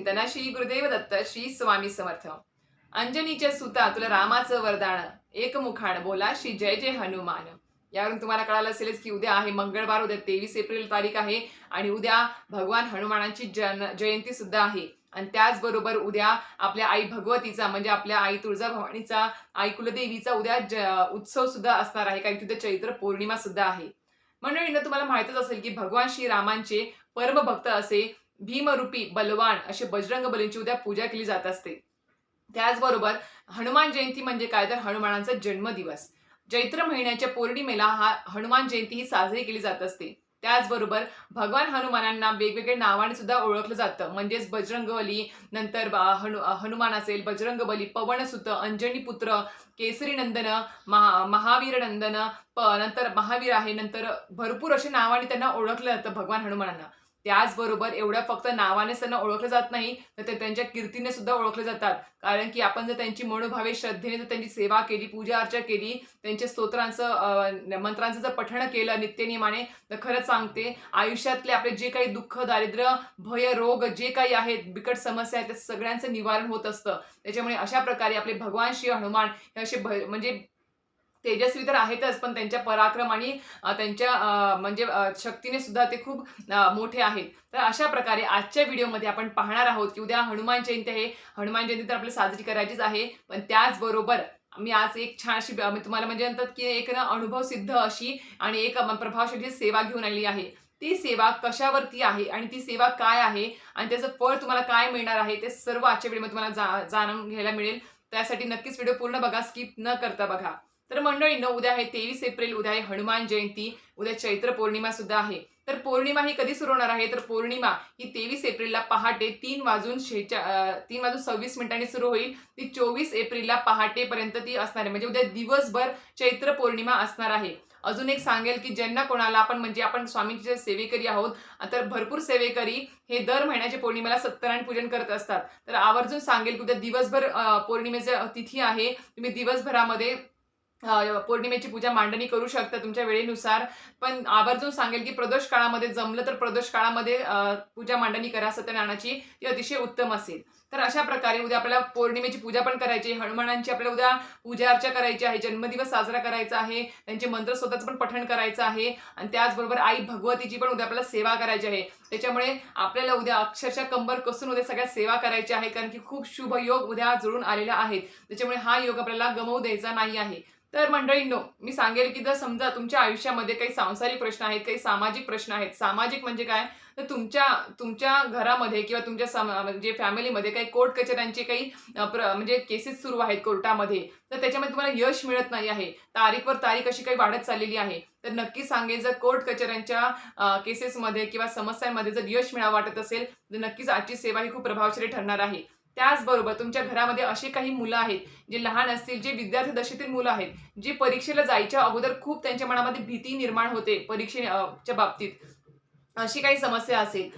चिंतन श्री गुरुदेव दत्त श्री स्वामी समर्थ। अंजनीच्या सुता तुला रामाचं वरदान, एकमुखान बोला श्री जय जय हनुमान। यावरून तुम्हाला कळालं असेलच की उद्या आहे मंगळवार, उद्या 23 एप्रिल तारीख आहे आणि उद्या भगवान हनुमानांची जयंती सुद्धा आहे। आणि त्याचबरोबर उद्या आपल्या आई भगवतीचा म्हणजे आपल्या आई तुळजाभवानीचा, आई कुलदेवीचा उद्या उत्सव सुद्धा असणार आहे, कारण की उद्या चैत्र पौर्णिमा सुद्धा आहे। मंडळींनो, तुम्हाला माहितच असेल की भगवान श्रीरामांचे परमभक्त असे भीमरूपी बलवान असे बजरंग बलींची उद्या पूजा केली जात असते। त्याचबरोबर हनुमान जयंती म्हणजे काय, तर हनुमानांचा जन्मदिवस। चैत्र महिन्याच्या पौर्णिमेला हा हनुमान जयंती ही साजरी केली जात असते। त्याचबरोबर भगवान हनुमानांना वेगवेगळ्या नावाने सुद्धा ओळखलं जातं, म्हणजेच बजरंगबली, नंतर हनुमान असेल, बजरंगबली, पवनसुत, अंजनी पुत्र, केसरी नंदन, महावीर नंदन, नंतर महावीर आहे, नंतर भरपूर अशी नावाने त्यांना ओळखलं जातं भगवान हनुमानांना। त्याचबरोबर एवढ्या फक्त नावानेच त्यांना ओळखलं जात नाही, तर ते त्यांच्या कीर्तीने सुद्धा ओळखले जातात। कारण की आपण जर त्यांची मनोभावे श्रद्धेने जर त्यांची सेवा केली, पूजा अर्चा केली, त्यांच्या स्तोत्रांचं मंत्रांचं जर पठण केलं नित्यनेमाने, तर खरंच सांगते आयुष्यातले आपले जे काही दुःख, दारिद्र्य, भय, रोग जे काही आहेत, बिकट समस्या आहेत, त्या सगळ्यांचं निवारण होत असतं। त्याच्यामुळे अशा प्रकारे आपले भगवान श्री हनुमान हे असे म्हणजे तेजस्वी तर आहेतच, पण त्यांच्या पराक्रम आणि त्यांच्या शक्तीने सुद्धा ते खूप मोठे आहेत। तर अशा प्रकारे आजच्या व्हिडिओमध्ये आपण पाहणार आहोत की उद्या हनुमान जयंती आहे। हनुमान जयंती तर आपल्याला साजरी करायचीच आहे, पण त्याचबरोबर मी आज एक छान अशी मी तुम्हाला म्हणजे म्हणतात की एक ना अनुभव सिद्ध अशी आणि एक प्रभावशाली सेवा घेऊन आली आहे। ती सेवा कशावरती आहे आणि ती सेवा काय आहे आणि त्याचं फळ तुम्हाला काय मिळणार आहे, ते सर्व आजच्या व्हिडिओमध्ये तुम्हाला जाणून घ्यायला मिळेल। त्यासाठी नक्कीच व्हिडिओ पूर्ण बघा, स्किप न करता बघा। तर मंडळींनो, उद्या आहे 23 एप्रिल, उद्या आहे हनुमान जयंती, उद्या चैत्र पौर्णिमा सुद्धा आहे। तर पौर्णिमा ही कधी सुरू होणार आहे, तर पौर्णिमा ही 23 एप्रिलला पहाटे 3:26 सुरू होईल। ती 24 एप्रिलला पहाटेपर्यंत ती असणार आहे, म्हणजे उद्या दिवसभर चैत्र पौर्णिमा असणार आहे। अजून एक सांगेल की ज्यांना कोणाला आपण स्वामींचे सेवेकरी आहोत, तर भरपूर सेवेकरी हे दर महिन्याच्या पौर्णिमेला सत्यनारायण पूजन करत असतात। तर आवर्जून सांगेल की उद्या दिवसभर पौर्णिमेची तिथी आहे, तुम्ही दिवसभरामध्ये पौर्णिमेची पूजा मांडणी करू शकता तुमच्या वेळेनुसार। पण आवर्जून सांगेल की प्रदोष काळामध्ये जमलं तर प्रदोष काळामध्ये पूजा मांडणी करा सत्यनारायणाची, ती अतिशय उत्तम असेल। तर अशा प्रकारे उद्या आपल्याला पौर्णिमेची पूजा पण करायची आहे, हनुमानांची आपल्याला उद्या पूजा अर्चा करायची आहे, जन्मदिवस साजरा करायचा आहे, त्यांचे मंत्र स्वतःचं पण पठण करायचं आहे आणि त्याचबरोबर आई भगवतीची पण उद्या आपल्याला सेवा करायची आहे। त्याच्यामुळे आपल्याला उद्या अक्षरशः कंबर कसून उद्या सगळ्या सेवा करायच्या आहे, कारण की खूप शुभ योग उद्या जुळून आलेला आहे। त्याच्यामुळे हा योग आपल्याला गमावू द्यायचा नाही आहे। तर मंडळींनो, मी सांगेल की जर समजा तुमच्या आयुष्यामध्ये काही सांसारिक प्रश्न आहेत, काही सामाजिक प्रश्न आहेत। सामाजिक म्हणजे काय, तर तुमच्या घरामध्ये किंवा तुमच्या म्हणजे फॅमिलीमध्ये काही कोर्ट कचेऱ्यांचे काही म्हणजे केसेस सुरू आहेत कोर्टामध्ये, तर त्याच्यामध्ये तुम्हाला यश मिळत नाही आहे, तारीखवर तारीख अशी काही वाढत चाललेली आहे, तर नक्की सांगेल जर कोर्ट कचेऱ्यांच्या केसेसमध्ये किंवा समस्यांमध्ये जर यश मिळावं वाटत असेल, तर नक्कीच आजची सेवा ही खूप प्रभावशाली ठरणार आहे। त्याचबरोबर तुमच्या घरामध्ये असे काही मुलं आहेत जे लहान असतील, जे विद्यार्थी दशेतील मुलं आहेत, जे परीक्षेला जायच्या अगोदर खूप त्यांच्या मनामध्ये भीती निर्माण होते परीक्षेच्या बाबतीत, अशी काही समस्या असेल।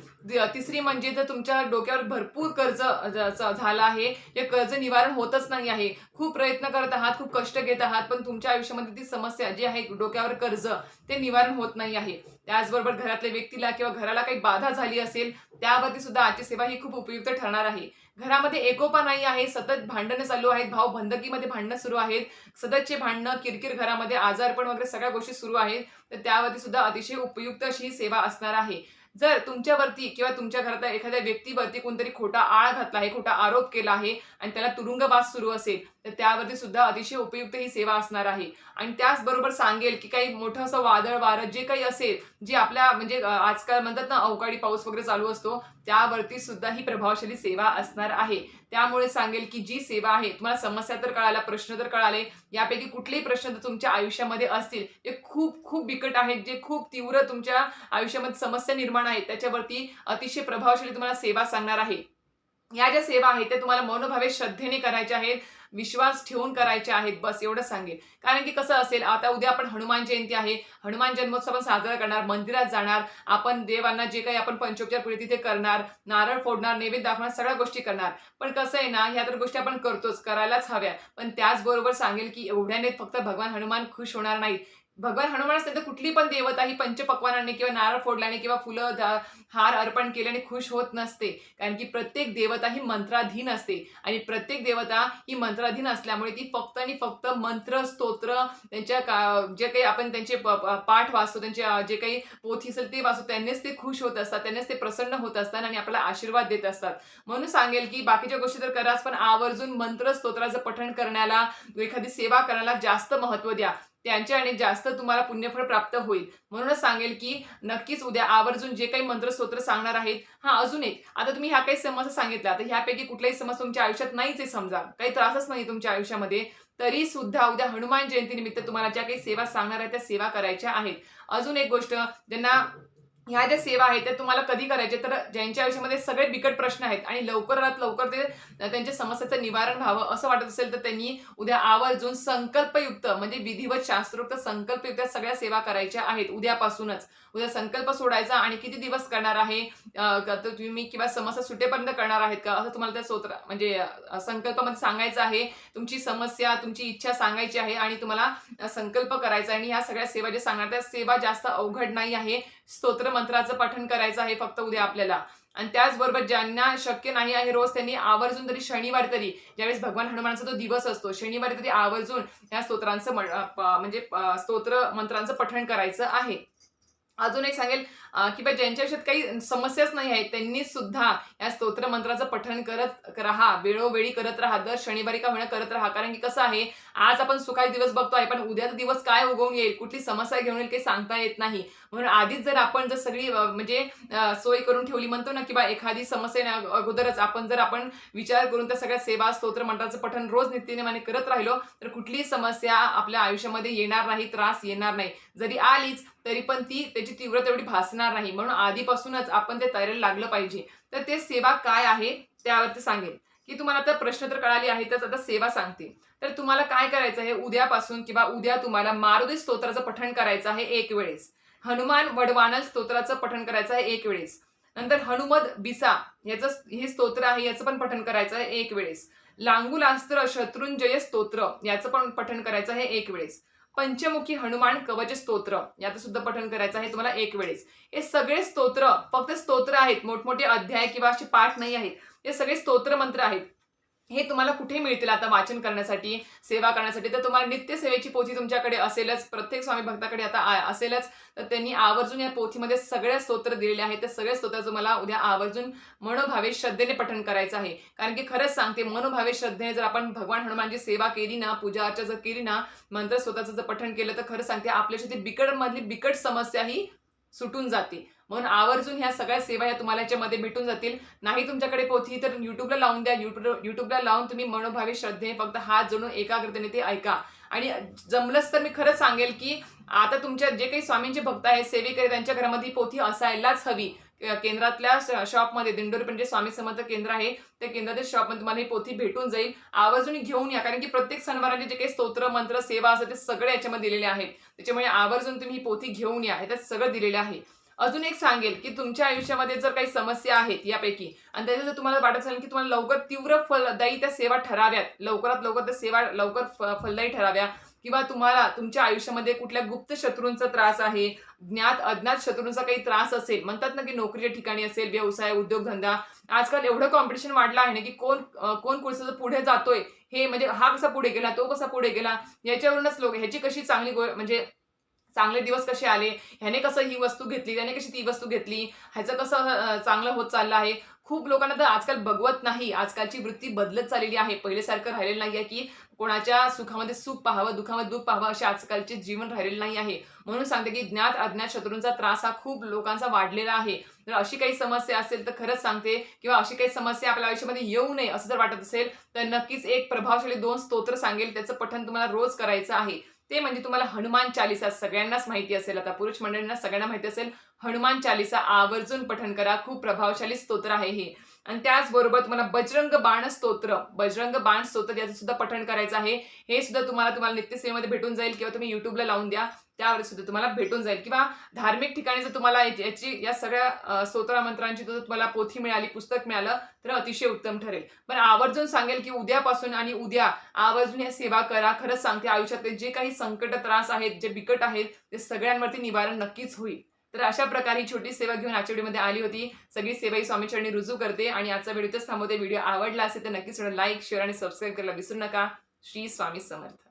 तिसरी म्हणजे जर तुमच्या डोक्यावर भरपूर कर्ज झालं आहे, हे कर्ज निवारण होतच नाही आहे, खूप प्रयत्न करत आहात, खूप कष्ट घेत आहात, पण तुमच्या आयुष्यामध्ये ती समस्या जी आहे डोक्यावर कर्ज, ते निवारण होत नाही आहे। त्याचबरोबर घरातल्या व्यक्तीला किंवा घराला काही बाधा झाली असेल, त्यावरती सुद्धा आजची सेवा ही खूप उपयुक्त ठरणार आहे। घरामध्ये एकोपा नाही आहे, सतत भांडणं चालू आहेत, भाऊ बंधकीमध्ये भांडणं सुरू आहेत, सततचे भांडणं, किरकिर, घरामध्ये आजारपण वगैरे सगळ्या गोष्टी सुरू आहेत, तर त्यावरती सुद्धा अतिशय उपयुक्त अशी ही सेवा असणार आहे। जर तुमच्यावरती किंवा तुमच्या घरातल्या एखाद्या व्यक्तीवरती कोणतरी खोटा आळ घातला आहे, खोटा आरोप केला आहे आणि त्याला तुरुंगवास सुरू असेल, तर त्यावरती सुद्धा अतिशय उपयुक्त ही सेवा असणार आहे। आणि त्याचबरोबर सांगेल की काही मोठं असं वादळ वारं जे काही असेल, जे आपल्या म्हणजे आजकाल म्हणतात ना अवकाळी पाऊस वगैरे चालू असतो, त्यावरती सुद्धा ही प्रभावशाली सेवा असणार आहे। त्यामुळे सांगेल की जी सेवा आहे, तुम्हाला समस्या तर कळाल्या, प्रश्न तर कळाले, यापैकी कुठलेही प्रश्न जर तुमच्या आयुष्यामध्ये असतील, जे खूप खूप बिकट आहेत, जे खूप तीव्र तुमच्या आयुष्यामध्ये समस्या निर्माण आहेत, त्याच्यावरती अतिशय प्रभावशाली तुम्हाला सेवा सांगणार आहे। या ज्या सेवा आहेत त्या तुम्हाला मनोभावे श्रद्धेने करायच्या आहेत, विश्वास ठेवून करायच्या आहेत, बस एवढं सांगेल। कारण की कसं असेल, आता उद्या आपण हनुमान जयंती आहे, हनुमान जन्मोत्सव आपण साजरा करणार, मंदिरात जाणार, आपण देवांना जे काही आपण पंचोपचार पूजा तिथे करणार, नारळ फोडणार, नैवेद्य दाखवणार, सगळ्या गोष्टी करणार। पण कसं आहे ना, ह्या तर गोष्टी आपण करतोच, करायलाच हव्या, पण त्याचबरोबर सांगेल की एवढ्याने फक्त भगवान हनुमान खुश होणार नाहीत। भगवान हनुमान असते तर कुठली पण देवता ही पंचपक्वान्नाने किंवा नारळ फोडल्याने किंवा फुलं हार अर्पण केल्याने खुश होत नसते. कारण की प्रत्येक देवता ही मंत्राधीन असते आणि प्रत्येक देवता ही मंत्राधीन असल्यामुळे ती फक्त आणि फक्त मंत्र, स्तोत्र त्यांच्या जे काही आपण त्यांचे पाठ वाचतो, त्यांचे जे काही पोथी असेल ते वाचतो, त्यांनीच ते खुश होत असतात, त्यांनीच ते प्रसन्न होत असतात आणि आपल्याला आशीर्वाद देत असतात. म्हणून सांगेल की बाकीच्या गोष्टी तर कराच, पण आवर्जून मंत्र, स्तोत्राचं पठण करण्याला, एखादी सेवा करण्याला जास्त महत्त्व द्या. त्यांच्याने जास्त तुम्हाला पुण्यफळ प्राप्त होईल. म्हणूनच सांगेल की नक्कीच उद्या आवर्जून जे काही मंत्र स्तोत्र सांगणार आहेत. हां, अजून एक, आता तुम्ही ह्या काही समस्या सांगितल्या, आता ह्यापैकी कुठल्याही समस्या तुमच्या आयुष्यात नाहीच आहे समजा, काही त्रासच नाही तुमच्या आयुष्यामध्ये, तरी सुद्धा उद्या हनुमान जयंतीनिमित्त तुम्हाला ज्या काही सेवा सांगणार आहेत, त्या सेवा करायच्या आहेत. अजून एक गोष्ट, ज्यांना ह्या ज्या सेवा आहेत त्या तुम्हाला कधी करायच्या, तर ज्यांच्या आयुष्यामध्ये सगळे बिकट प्रश्न आहेत आणि लवकरात लवकर ते त्यांच्या समस्येचं निवारण व्हावं असं वाटत असेल, तर त्यांनी उद्या आवर्जून संकल्पयुक्त म्हणजे विधिवत शास्त्रोक्त संकल्पयुक्त सगळ्या सेवा करायच्या आहेत उद्यापासूनच. उद्या संकल्प सोडायचा आणि किती दिवस करणार आहे, तर तुम्ही किंवा समस्या सुटेपर्यंत करणार आहेत का, असं तुम्हाला त्या स्तोत्र म्हणजे संकल्पामध्ये सांगायचं आहे. तुमची समस्या, तुमची इच्छा सांगायची आहे आणि तुम्हाला संकल्प करायचा आहे आणि ह्या सगळ्या सेवा जे सांगणार त्या सेवा जास्त अवघड नाही आहे. स्तोत्र मंत्राचं पठण करायचं आहे फक्त उद्या आपल्याला. आणि त्याचबरोबर ज्यांना शक्य नाही आहे रोज, त्यांनी आवर्जून तरी शनिवार तरी, ज्यावेळेस भगवान हनुमानाचा तो दिवस असतो, शनिवारी तरी आवर्जून या स्तोत्रांचं म्हणजे स्तोत्र मंत्रांचं पठण करायचं आहे. अजून एक सांगेल की बा ज्यांच्या आयुष्यात काही समस्याच नाही आहेत, त्यांनी सुद्धा या स्तोत्र मंत्राचं पठण करत राहा, वेळोवेळी करत राहा, दर शनिवारी का होईना करत राहा. कारण की कसं आहे, आज आपण सुखाचे दिवस बघतोय, पण उद्याचा दिवस काय उगवून येईल, कुठली समस्या घेऊन येईल काही सांगता येत नाही. म्हणून आधीच जर आपण सगळी म्हणजे सोय करून ठेवली, म्हणतो ना, की एखादी समस्या अगोदरच आपण विचार करून त्या सगळ्या सेवा, स्तोत्र मंत्राचं पठण रोज नित्यनेमाने करत राहिलो, तर कुठलीही समस्या आपल्या आयुष्यामध्ये येणार नाही, त्रास येणार नाही. जरी आलीच तरी पण ती त्याची तीव्रता एवढी भासणार नाही. म्हणून आधीपासूनच आपण ते तयारीला लागलं पाहिजे. तर ते सेवा काय आहे त्यावरती सांगेल, की तुम्हाला आता प्रश्न तर कळाले आहेतच, आता सेवा सांगते. तर तुम्हाला काय करायचं आहे, उद्यापासून किंवा उद्या तुम्हाला मारुती स्तोत्राचं पठण करायचं आहे एक वेळेस. हनुमान वडवानल स्तोत्राचं पठण करायचं आहे एक वेळेस. नंतर हनुमद बिसा याचं हे स्तोत्र आहे, याचं पण पठण करायचं आहे एक वेळेस. लांगुलास्त्र शत्रुंजय स्तोत्र याचं पण पठण करायचं आहे एक वेळेस. पंचमुखी हनुमान कवच स्तोत्र याचं सुद्धा पठण करायचं आहे तुम्हाला एक वेळेस. हे सगळे स्तोत्र फक्त स्तोत्र आहेत, मोठमोठे अध्याय किंवा असे पाठ नाही आहेत. हे सगळे स्तोत्र मंत्र आहेत. हे तुम्हाला कुठे मिळतील आता वाचन करण्यासाठी, सेवा करण्यासाठी, तर तुम्हाला नित्य सेवेची पोथी तुमच्याकडे असेलच, प्रत्येक स्वामी भक्ताकडे आता असेलच. तर त्यांनी आवर्जून या पोथीमध्ये सगळ्या स्तोत्र दिलेले आहेत. त्या सगळ्या स्तोत्राचं मला उद्या आवर्जून मनोभावे श्रद्धेने पठण करायचं आहे. कारण की खरंच सांगते, मनोभावे श्रद्धेने जर आपण भगवान हनुमानची सेवा केली ना, पूजा अर्चा जर केली ना, मंत्र स्तोत्राचं जर पठण केलं, तर खरंच सांगते आपल्याशी बिकट मधली बिकट समस्या ही सुटून जाते. म्हणून आवर्जून ह्या सगळ्या सेवा ह्या तुम्हाला याच्यामध्ये भेटून जातील. नाही तुमच्याकडे पोथी तर युट्यूबला लावून द्या. युट्यूबला लावून तुम्ही मनोभावे श्रद्धेने फक्त हात जोडून एकाग्रतेने ते ऐका. आणि जमलंच तर मी खरंच सांगेल की आता तुमच्या जे काही स्वामींचे भक्त आहेत, सेवेकरी, त्यांच्या घरामध्ये पोथी असायलाच हवी. केंद्रातल्या शॉपमध्ये, दिंडोरी म्हणजे स्वामी समर्थ केंद्र आहे, त्या केंद्रातील शॉपमध्ये तुम्हाला ही पोथी भेटून जाईल. आवर्जून घेऊन या, कारण की प्रत्येक सणवाराचे जे काही स्तोत्र मंत्र सेवा असतात ते सगळे याच्यामध्ये दिलेले आहेत. त्याच्यामुळे आवर्जून तुम्ही ही पोथी घेऊन या, ह्याच्यात सगळं दिलेलं आहे. अजून एक सांगेल की तुमच्या आयुष्यामध्ये जर काही समस्या आहेत यापैकी, आणि त्याचं जर तुम्हाला वाटत असेल की तुम्हाला लवकर तीव्र फलदायी त्या सेवा ठराव्यात, लवकरात लवकर त्या सेवा लवकर फलदायी ठराव्या, किंवा तुम्हाला तुमच्या आयुष्यामध्ये कुठल्या गुप्त शत्रूंचा त्रास आहे, ज्ञात अज्ञात शत्रूंचा काही त्रास असेल, म्हणतात ना की नोकरीच्या ठिकाणी असेल, व्यवसाय, उद्योगधंदा, आजकाल एवढं कॉम्पिटिशन वाढलं आहे ना की कोण कुठचं पुढे जातोय, हे म्हणजे हा कसा पुढे गेला, तो कसा पुढे गेला, याच्यावरूनच लोक ह्याची कशी चांगली म्हणजे चांगले दिवस कसे आले, ह्याने कसं ही वस्तू घेतली, त्याने कशी ती वस्तू घेतली, ह्याचं कसं चांगलं होत चाललं आहे. खूप लोकांना तर आजकाल बघवत नाही. आजकालची वृत्ती बदलत चाललेली आहे. पहिल्यासारखं राहिलेलं नाहीये की कोणाच्या सुखामध्ये सुख पाहावं, दुःखामध्ये दुःख पाहावं, असे आजकालचे जीवन राहिलेलं नाही आहे. म्हणून सांगते की ज्ञात अज्ञात शत्रूंचा त्रास हा खूप लोकांचा वाढलेला आहे. जर अशी काही समस्या असेल तर खरंच सांगते, किंवा अशी काही समस्या आपल्या आयुष्यामध्ये येऊ नये असं जर वाटत असेल, तर नक्कीच एक प्रभावशाली 2 स्तोत्र सांगेल. त्याचं पठण तुम्हाला रोज करायचं आहे. ते म्हणजे तुम्हाला हनुमान चालीसा, सगळ्यांनाच माहिती असेल, आता पुरुष मंडळींना सगळ्यांना माहिती असेल, हनुमान चालीसा आवर्जून पठण करा. खूप प्रभावशाली स्तोत्र आहे हे. आणि त्याचबरोबर तुम्हाला बजरंग बाण स्तोत्र याचं सुद्धा पठण करायचं आहे. हे सुद्धा तुम्हाला नित्यसेवेमध्ये भेटून जाईल किंवा तुम्ही YouTubeला लावून द्या. त्यावर सुद्धा तुम्हाला भेटून जाईल किंवा धार्मिक ठिकाणी जर तुम्हाला या सगळ्या स्तोत्र मंत्रांची जर तुम्हाला पोथी मिळाली, पुस्तक मिळालं तर अतिशय उत्तम ठरेल. पण आवर्जून सांगेल की उद्यापासून आणि उद्या आवर्जून या सेवा करा. खरंच सांगते आयुष्यातले जे काही संकट, त्रास आहेत, जे बिकट आहेत, ते सगळ्यांवरती निवारण नक्कीच होईल. तर अशा प्रकारे ही छोटी सेवा घेऊन आजच्या व्हिडिओमध्ये आली होती. सगळी सेवा ही स्वामीचरणी रुजू करते आणि आजचा व्हिडिओ इथेच थांबवते. व्हिडिओ आवडला असेल तर नक्कीच लाईक, शेअर आणि सबस्क्राईब करायला विसरू नका. श्री स्वामी समर्थ.